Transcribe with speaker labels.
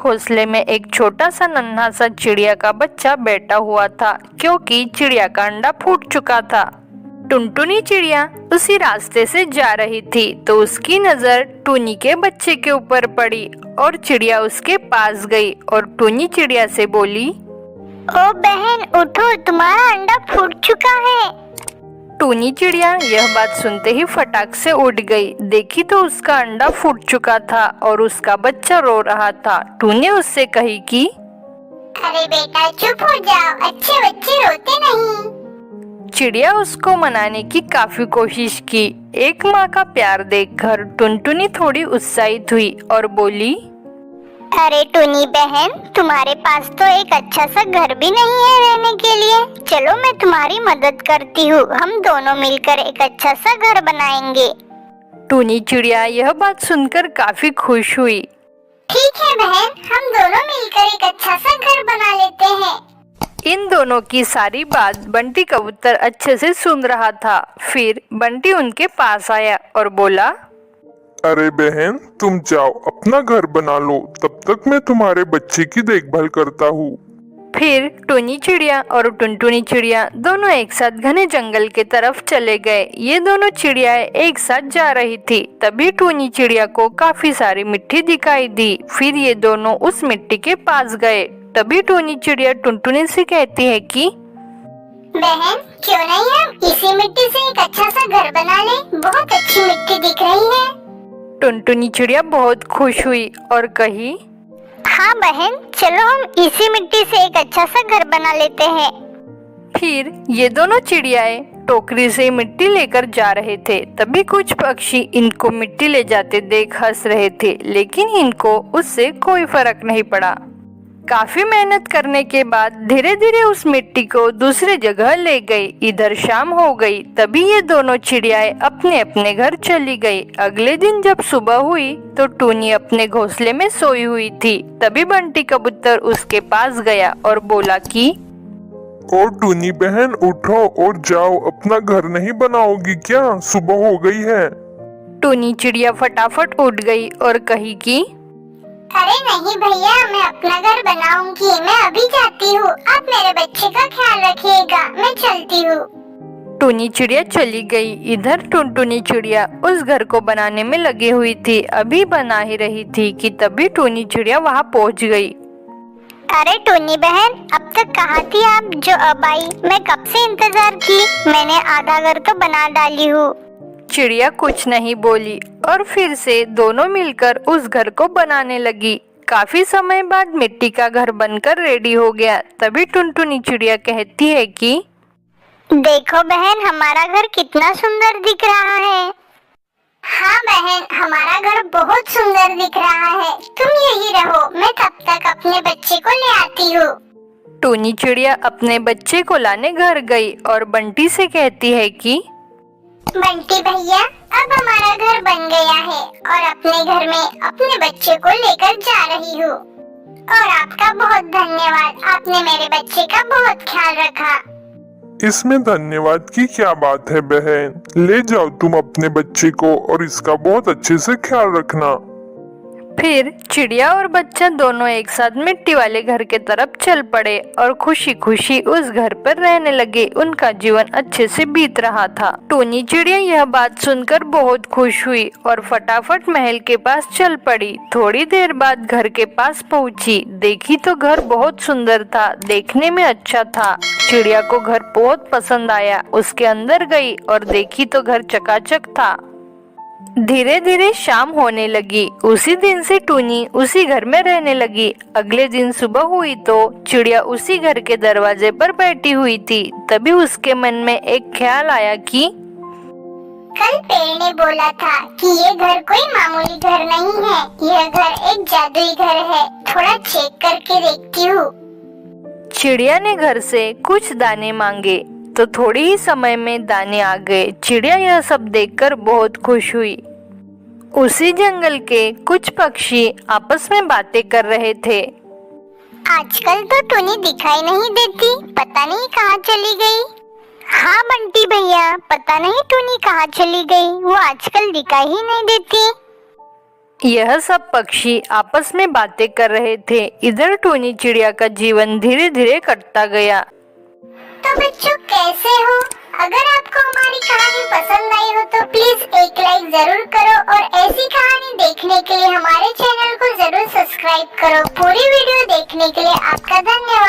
Speaker 1: घोंसले में एक छोटा सा नन्हा सा चिड़िया का बच्चा बैठा हुआ था, क्योंकि चिड़िया का अंडा फूट चुका था। टुनटुनी चिड़िया उसी रास्ते से जा रही थी तो उसकी नजर टूनी के बच्चे के ऊपर पड़ी और चिड़िया उसके पास गई और टूनी चिड़िया से बोली,
Speaker 2: ओ बहन उठो, तुम्हारा अंडा फूट चुका है।
Speaker 1: टूनी चिड़िया यह बात सुनते ही फटाक से उड़ गई। देखी तो उसका अंडा फूट चुका था और उसका बच्चा रो रहा था। टूनी उससे कही कि
Speaker 2: अरे बेटा चुप हो जाओ, अच्छे बच्चे रोते नहीं।
Speaker 1: चिड़िया उसको मनाने की काफी कोशिश की। एक माँ का प्यार देखकर टुनटुनी थोड़ी उत्साहित हुई और बोली,
Speaker 2: अरे टूनी बहन, तुम्हारे पास तो एक अच्छा सा घर भी नहीं है रहने के लिए। चलो मैं तुम्हारी मदद करती हूँ, हम दोनों मिलकर एक अच्छा सा घर बनाएंगे।
Speaker 1: टूनी चिड़िया यह बात सुनकर काफी खुश हुई।
Speaker 2: ठीक है बहन, हम दोनों मिलकर एक अच्छा सा घर बना लेते हैं।
Speaker 1: इन दोनों की सारी बात बंटी कबूतर अच्छे से सुन रहा था। फिर बंटी उनके पास आया और बोला,
Speaker 3: अरे बहन, तुम जाओ अपना घर बना लो, तब तक मैं तुम्हारे बच्चे की देखभाल करता हूँ।
Speaker 1: फिर टूनी चिड़िया और टुनटुनी चिड़िया दोनों एक साथ घने जंगल के तरफ चले गए। ये दोनों चिड़ियाएं एक साथ जा रही थी। तभी टूनी चिड़िया को काफी सारी मिट्टी दिखाई दी। फिर ये दोनों उस मिट्टी के पास गए। तभी टूनी चिड़िया टुनटुनी से कहती है कि
Speaker 2: बहन क्यों नहीं हम इसी मिट्टी से एक अच्छा सा घर बना ले, बहुत अच्छी मिट्टी दिख रही है।
Speaker 1: टुनटुनी चिड़िया बहुत खुश हुई और कही,
Speaker 2: हाँ बहन, चलो हम इसी मिट्टी से एक अच्छा सा घर बना लेते हैं।
Speaker 1: फिर ये दोनों चिड़ियाएं टोकरी से मिट्टी लेकर जा रहे थे। तभी कुछ पक्षी इनको मिट्टी ले जाते देख हंस रहे थे, लेकिन इनको उससे कोई फर्क नहीं पड़ा। काफी मेहनत करने के बाद धीरे धीरे उस मिट्टी को दूसरी जगह ले गई। इधर शाम हो गई। तभी ये दोनों चिड़ियाएं अपने अपने घर चली गई। अगले दिन जब सुबह हुई तो टूनी अपने घोंसले में सोई हुई थी। तभी बंटी कबूतर उसके पास गया और बोला कि
Speaker 3: और टूनी बहन उठो और जाओ, अपना घर नहीं बनाओगी क्या? सुबह हो गई है।
Speaker 1: टूनी चिड़िया फटाफट उठ गई और कही कि
Speaker 2: अरे नहीं भैया, मैं अपना घर बनाऊंगी, मैं अभी जाती हूँ। आप मेरे बच्चे का ख्याल रखिएगा, मैं चलती हूँ।
Speaker 1: टूनी चिड़िया चली गई। इधर टुनटुनी चिड़िया उस घर को बनाने में लगी हुई थी। अभी बना ही रही थी कि तभी टूनी चिड़िया वहाँ पहुँच गई।
Speaker 2: अरे टूनी बहन, अब तक कहाँ थी आप जो अब आई? मैं कब से इंतजार की, मैंने आधा घर तो बना डाली हूँ।
Speaker 1: चिड़िया कुछ नहीं बोली और फिर से दोनों मिलकर उस घर को बनाने लगी। काफी समय बाद मिट्टी का घर बनकर रेडी हो गया। तभी टुनटुनी चिड़िया कहती है कि
Speaker 2: देखो बहन, हमारा घर कितना सुंदर दिख रहा है। हाँ बहन, हमारा घर बहुत सुंदर दिख रहा है। तुम यही रहो, मैं तब तक अपने बच्चे को ले आती हूँ।
Speaker 1: टूनी चिड़िया अपने बच्चे को लाने घर गई और बंटी से कहती है कि
Speaker 2: बंटी भैया, अब हमारा घर बन गया है और अपने घर में अपने बच्चे को लेकर जा रही हूँ। और आपका बहुत धन्यवाद, आपने मेरे बच्चे का बहुत ख्याल रखा।
Speaker 3: इसमें धन्यवाद की क्या बात है बहन, ले जाओ तुम अपने बच्चे को और इसका बहुत अच्छे से ख्याल रखना।
Speaker 1: फिर चिड़िया और बच्चा दोनों एक साथ मिट्टी वाले घर के तरफ चल पड़े और खुशी खुशी उस घर पर रहने लगे। उनका जीवन अच्छे से बीत रहा था। टूनी चिड़िया यह बात सुनकर बहुत खुश हुई और फटाफट महल के पास चल पड़ी। थोड़ी देर बाद घर के पास पहुंची। देखी तो घर बहुत सुंदर था, देखने में अच्छा था। चिड़िया को घर बहुत पसंद आया। उसके अंदर गई और देखी तो घर चकाचक था। धीरे धीरे शाम होने लगी। उसी दिन से टूनी उसी घर में रहने लगी। अगले दिन सुबह हुई तो चिड़िया उसी घर के दरवाजे पर बैठी हुई थी। तभी उसके मन में एक ख्याल आया कि
Speaker 2: कल पेड़ ने बोला था कि ये घर कोई मामूली घर नहीं है, यह घर एक जादुई घर है। थोड़ा चेक करके देखती हूँ।
Speaker 1: चिड़िया ने घर से कुछ दाने मांगे तो थोड़ी ही समय में दाने आ गए। चिड़िया यह सब देखकर बहुत खुश हुई। उसी जंगल के कुछ पक्षी आपस में बातें कर रहे थे।
Speaker 2: आजकल तो टूनी दिखाई नहीं देती, पता नहीं कहाँ चली गई। हाँ बंटी भैया, पता नहीं टूनी कहाँ चली गई, वो आजकल दिखाई ही नहीं देती।
Speaker 1: यह सब पक्षी आपस में बातें कर रहे थे। इधर टूनी चिड़िया का जीवन धीरे धीरे कटता गया।
Speaker 2: तो बच्चों कैसे हो? अगर आपको हमारी कहानी पसंद आई हो तो प्लीज एक लाइक जरूर करो और ऐसी कहानी देखने के लिए हमारे चैनल को जरूर सब्सक्राइब करो। पूरी वीडियो देखने के लिए आपका धन्यवाद।